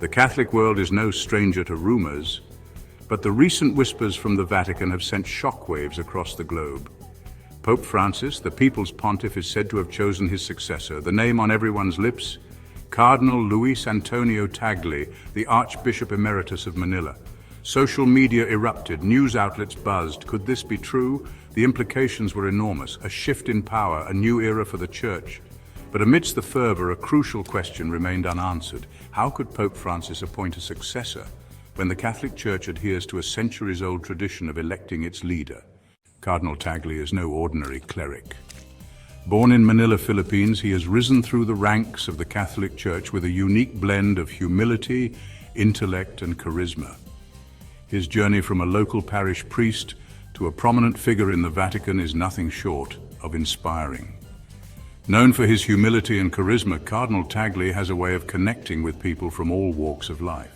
The Catholic world is no stranger to rumors, but the recent whispers from the Vatican have sent shockwaves across the globe. Pope Francis, the people's pontiff, is said to have chosen his successor, the name on everyone's lips, Cardinal Luis Antonio Tagle, the Archbishop Emeritus of Manila. Social media erupted, news outlets buzzed. Could this be true? The implications were enormous, a shift in power, a new era for the Church. But amidst the fervor, a crucial question remained unanswered. How could Pope Francis appoint a successor when the Catholic Church adheres to a centuries-old tradition of electing its leader? Cardinal Tagle is no ordinary cleric. Born in Manila, Philippines, he has risen through the ranks of the Catholic Church with a unique blend of humility, intellect, and charisma. His journey from a local parish priest to a prominent figure in the Vatican is nothing short of inspiring. Known for his humility and charisma, Cardinal Tagle has a way of connecting with people from all walks of life.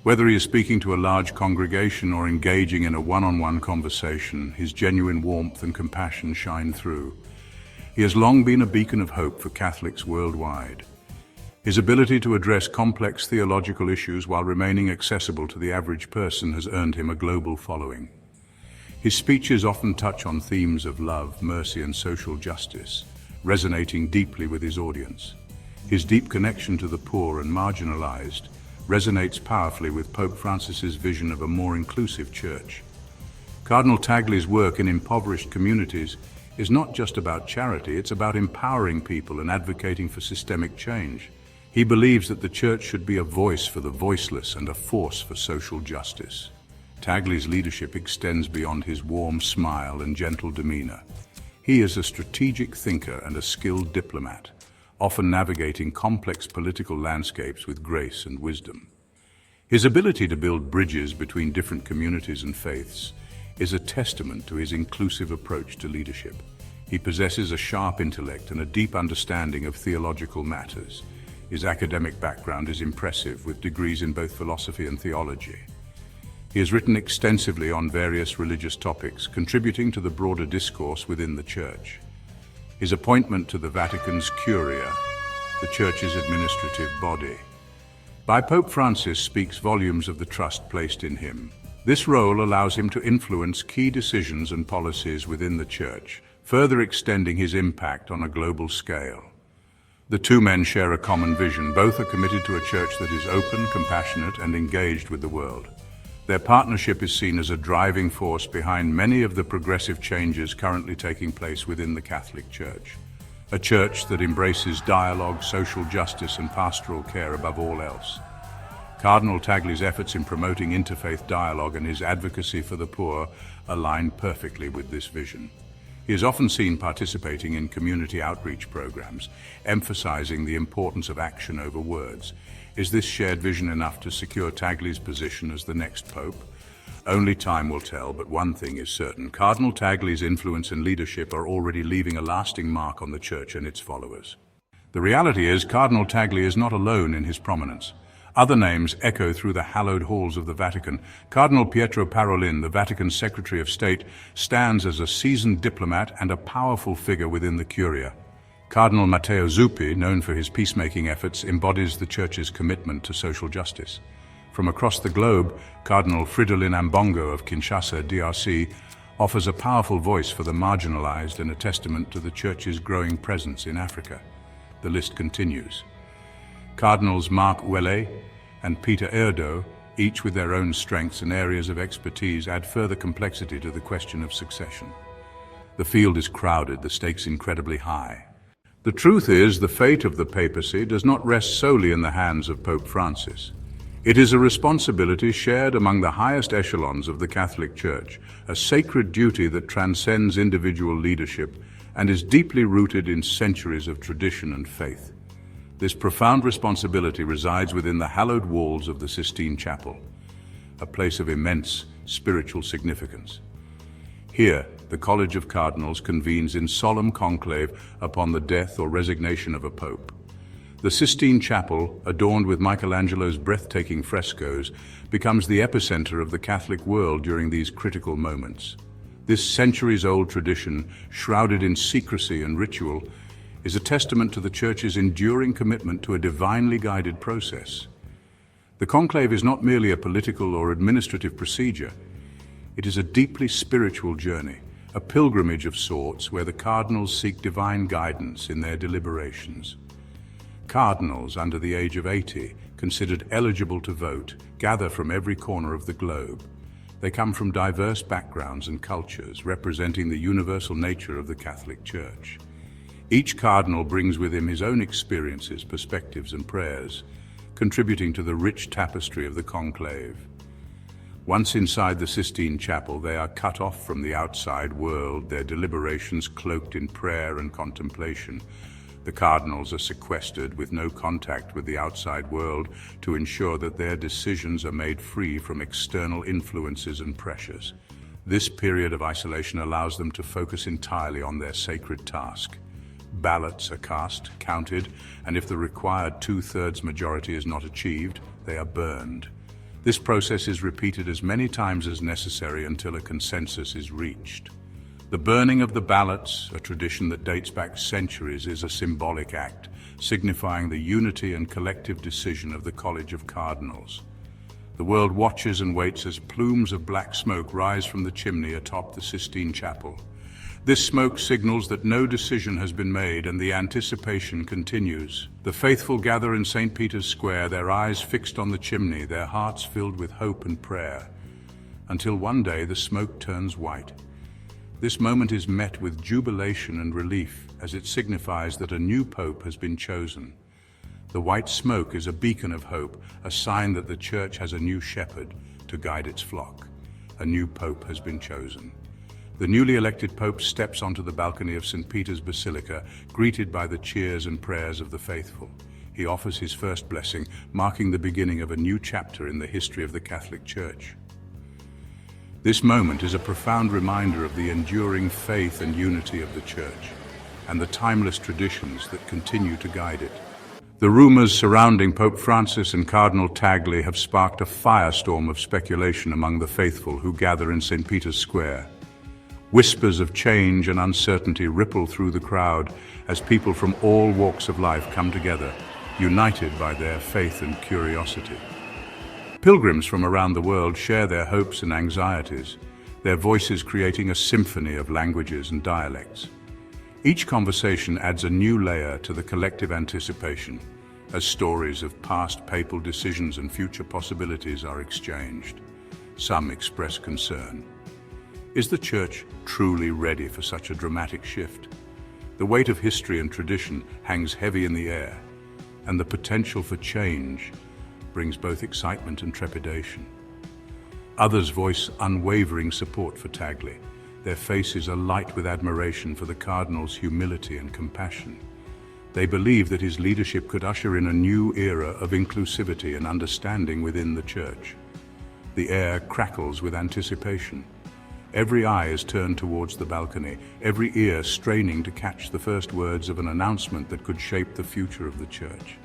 Whether he is speaking to a large congregation or engaging in a one-on-one conversation, his genuine warmth and compassion shine through. He has long been a beacon of hope for Catholics worldwide. His ability to address complex theological issues while remaining accessible to the average person has earned him a global following. His speeches often touch on themes of love, mercy, and social justice, resonating deeply with his audience. His deep connection to the poor and marginalized resonates powerfully with Pope Francis's vision of a more inclusive church. Cardinal Tagle's work in impoverished communities is not just about charity, it's about empowering people and advocating for systemic change. He believes that the Church should be a voice for the voiceless and a force for social justice. Tagle's leadership extends beyond his warm smile and gentle demeanor. He is a strategic thinker and a skilled diplomat, often navigating complex political landscapes with grace and wisdom. His ability to build bridges between different communities and faiths is a testament to his inclusive approach to leadership. He possesses a sharp intellect and a deep understanding of theological matters. His academic background is impressive, with degrees in both philosophy and theology. He has written extensively on various religious topics, contributing to the broader discourse within the Church. His appointment to the Vatican's Curia, the Church's administrative body, by Pope Francis speaks volumes of the trust placed in him. This role allows him to influence key decisions and policies within the Church, further extending his impact on a global scale. The two men share a common vision. Both are committed to a church that is open, compassionate, and engaged with the world. Their partnership is seen as a driving force behind many of the progressive changes currently taking place within the Catholic Church. A church that embraces dialogue, social justice, and pastoral care above all else. Cardinal Tagle's efforts in promoting interfaith dialogue and his advocacy for the poor align perfectly with this vision. He is often seen participating in community outreach programs, emphasizing the importance of action over words. Is this shared vision enough to secure Tagle's position as the next pope? Only time will tell, but one thing is certain. Cardinal Tagle's influence and leadership are already leaving a lasting mark on the Church and its followers. The reality is, Cardinal Tagle is not alone in his prominence. Other names echo through the hallowed halls of the Vatican. Cardinal Pietro Parolin, the Vatican Secretary of State, stands as a seasoned diplomat and a powerful figure within the Curia. Cardinal Matteo Zuppi, known for his peacemaking efforts, embodies the Church's commitment to social justice. From across the globe, Cardinal Fridolin Ambongo of Kinshasa, DRC, offers a powerful voice for the marginalized and a testament to the Church's growing presence in Africa. The list continues. Cardinals Marc Ouellet and Peter Erdo, each with their own strengths and areas of expertise, add further complexity to the question of succession. The field is crowded, the stakes incredibly high. The truth is, the fate of the papacy does not rest solely in the hands of Pope Francis. It is a responsibility shared among the highest echelons of the Catholic Church, a sacred duty that transcends individual leadership and is deeply rooted in centuries of tradition and faith. This profound responsibility resides within the hallowed walls of the Sistine Chapel, a place of immense spiritual significance. Here, the College of Cardinals convenes in solemn conclave upon the death or resignation of a pope. The Sistine Chapel, adorned with Michelangelo's breathtaking frescoes, becomes the epicenter of the Catholic world during these critical moments. This centuries-old tradition, shrouded in secrecy and ritual, is a testament to the Church's enduring commitment to a divinely guided process. The conclave is not merely a political or administrative procedure. It is a deeply spiritual journey, a pilgrimage of sorts where the cardinals seek divine guidance in their deliberations. Cardinals under the age of 80, considered eligible to vote, gather from every corner of the globe. They come from diverse backgrounds and cultures, representing the universal nature of the Catholic Church. Each cardinal brings with him his own experiences, perspectives, and prayers, contributing to the rich tapestry of the conclave. Once inside the Sistine Chapel, they are cut off from the outside world, their deliberations cloaked in prayer and contemplation. The cardinals are sequestered with no contact with the outside world to ensure that their decisions are made free from external influences and pressures. This period of isolation allows them to focus entirely on their sacred task. Ballots are cast, counted, and if the required two-thirds majority is not achieved, they are burned. This process is repeated as many times as necessary until a consensus is reached. The burning of the ballots, a tradition that dates back centuries, is a symbolic act, signifying the unity and collective decision of the College of Cardinals. The world watches and waits as plumes of black smoke rise from the chimney atop the Sistine Chapel. This smoke signals that no decision has been made and the anticipation continues. The faithful gather in St. Peter's Square, their eyes fixed on the chimney, their hearts filled with hope and prayer, until one day the smoke turns white. This moment is met with jubilation and relief as it signifies that a new pope has been chosen. The white smoke is a beacon of hope, a sign that the Church has a new shepherd to guide its flock. A new pope has been chosen. The newly elected pope steps onto the balcony of St. Peter's Basilica, greeted by the cheers and prayers of the faithful. He offers his first blessing, marking the beginning of a new chapter in the history of the Catholic Church. This moment is a profound reminder of the enduring faith and unity of the Church, and the timeless traditions that continue to guide it. The rumors surrounding Pope Francis and Cardinal Tagle have sparked a firestorm of speculation among the faithful who gather in St. Peter's Square. Whispers of change and uncertainty ripple through the crowd as people from all walks of life come together, united by their faith and curiosity. Pilgrims from around the world share their hopes and anxieties, their voices creating a symphony of languages and dialects. Each conversation adds a new layer to the collective anticipation, as stories of past papal decisions and future possibilities are exchanged. Some express concern. Is the Church truly ready for such a dramatic shift? The weight of history and tradition hangs heavy in the air, and the potential for change brings both excitement and trepidation. Others voice unwavering support for Tagle, their faces alight with admiration for the Cardinal's humility and compassion. They believe that his leadership could usher in a new era of inclusivity and understanding within the Church. The air crackles with anticipation. Every eye is turned towards the balcony, every ear straining to catch the first words of an announcement that could shape the future of the Church.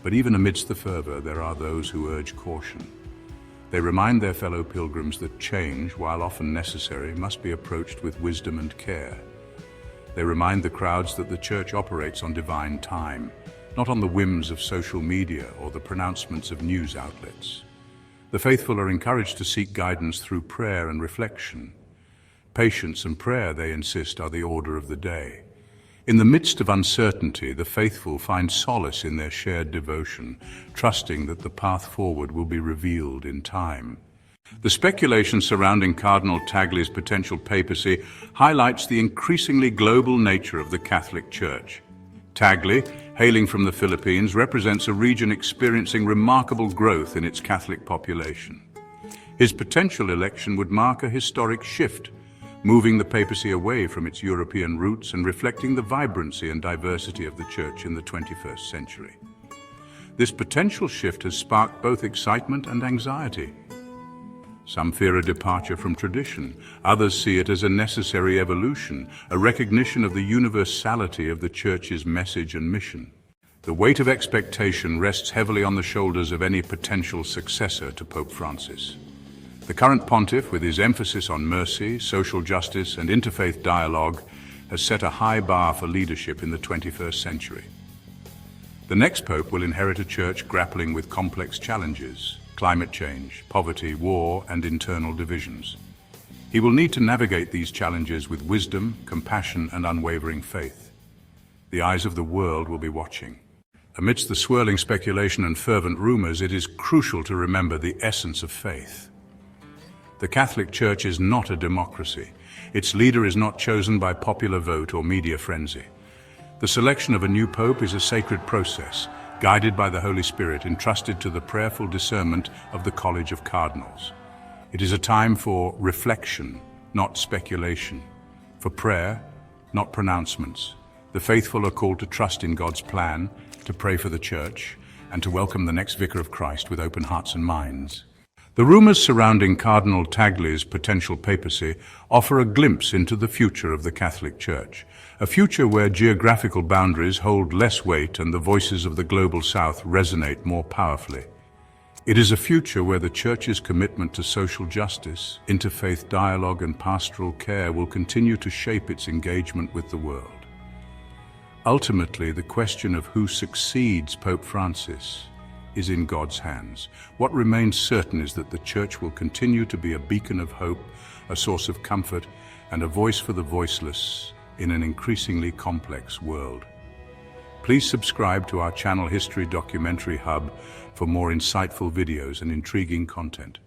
But even amidst the fervor, there are those who urge caution. They remind their fellow pilgrims that change, while often necessary, must be approached with wisdom and care. They remind the crowds that the Church operates on divine time, not on the whims of social media or the pronouncements of news outlets. The faithful are encouraged to seek guidance through prayer and reflection. Patience and prayer, they insist, are the order of the day. In the midst of uncertainty, the faithful find solace in their shared devotion, trusting that the path forward will be revealed in time. The speculation surrounding Cardinal Tagle's potential papacy highlights the increasingly global nature of the Catholic Church. Tagle, hailing from the Philippines, represents a region experiencing remarkable growth in its Catholic population. His potential election would mark a historic shift, moving the papacy away from its European roots and reflecting the vibrancy and diversity of the Church in the 21st century. This potential shift has sparked both excitement and anxiety. Some fear a departure from tradition. Others see it as a necessary evolution, a recognition of the universality of the Church's message and mission. The weight of expectation rests heavily on the shoulders of any potential successor to Pope Francis. The current pontiff, with his emphasis on mercy, social justice, and interfaith dialogue, has set a high bar for leadership in the 21st century. The next pope will inherit a church grappling with complex challenges: climate change, poverty, war, and internal divisions. He will need to navigate these challenges with wisdom, compassion, and unwavering faith. The eyes of the world will be watching. Amidst the swirling speculation and fervent rumors, it is crucial to remember the essence of faith. The Catholic Church is not a democracy. Its leader is not chosen by popular vote or media frenzy. The selection of a new pope is a sacred process, guided by the Holy Spirit, entrusted to the prayerful discernment of the College of Cardinals. It is a time for reflection, not speculation, for prayer, not pronouncements. The faithful are called to trust in God's plan, to pray for the Church, and to welcome the next Vicar of Christ with open hearts and minds. The rumors surrounding Cardinal Tagle's potential papacy offer a glimpse into the future of the Catholic Church, a future where geographical boundaries hold less weight and the voices of the global South resonate more powerfully. It is a future where the Church's commitment to social justice, interfaith dialogue, and pastoral care will continue to shape its engagement with the world. Ultimately, the question of who succeeds Pope Francis is in God's hands. What remains certain is that the Church will continue to be a beacon of hope, a source of comfort, and a voice for the voiceless in an increasingly complex world. Please subscribe to our channel History Documentary Hub for more insightful videos and intriguing content.